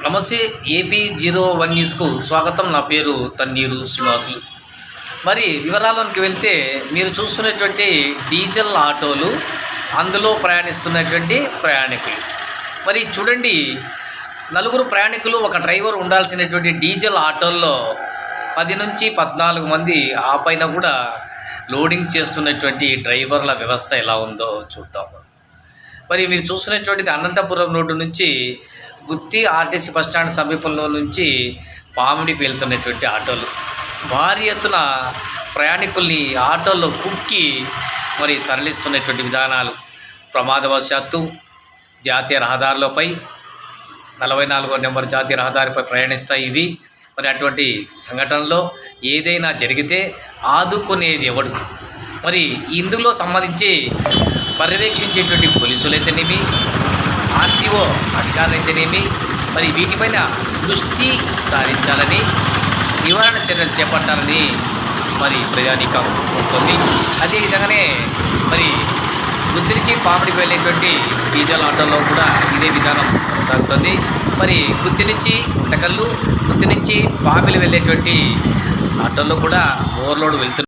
నమస్తే. AP01 న్యూస్కు స్వాగతం. నా పేరు తన్నీరు శ్రీనివాసులు. మరి వివరాల్లోకి వెళ్తే మీరు చూస్తున్నటువంటి డీజిల్ ఆటోలు, అందులో ప్రయాణిస్తున్నటువంటి ప్రయాణికులు. మరి చూడండి, నలుగురు ప్రయాణికులు, ఒక డ్రైవర్ ఉండాల్సినటువంటి డీజిల్ ఆటోల్లో 10 నుంచి 14 మంది ఆ పైన కూడా లోడింగ్ చేస్తున్నటువంటి డ్రైవర్ల వ్యవస్థ ఎలా ఉందో చూద్దాము. మరి మీరు చూస్తున్నటువంటిది అనంతపురం రోడ్డు నుంచి గుత్తి ఆర్టీసీ బస్టాండ్ సమీపంలో నుంచి పామిడికి వెళ్తున్నటువంటి ఆటోలు. భారీ ఎత్తున ప్రయాణికుల్ని ఆటోల్లో కుక్కి మరి తరలిస్తున్నటువంటి విధానాలు. ప్రమాదవశాత్తు జాతీయ రహదారులపై 44వ నెంబర్ జాతీయ రహదారిపై ప్రయాణిస్తాయి ఇవి. మరి అటువంటి సంఘటనలో ఏదైనా జరిగితే ఆదుకునేది ఎవడు? మరి ఇందులో సంబంధించి పర్యవేక్షించేటువంటి పోలీసులైతేనేమి, ఆర్టీఓ అధికారులైతేనేమి, మరి వీటిపైన దృష్టి సారించాలని, నివారణ చర్యలు చేపట్టాలని మరి ప్రజానీకం ఉంటుంది. అదేవిధంగానే మరి గుత్తి నుంచి పామిడికి వెళ్ళేటువంటి డీజిల్ ఆటోలో కూడా ఇదే విధానం కొనసాగుతుంది. మరి గుత్తి నుంచి గుంటకల్లు, గుత్తి నుంచి పామిడి వెళ్ళేటువంటి ఆటోల్లో కూడా ఓవర్లోడ్ వెళ్తుంది.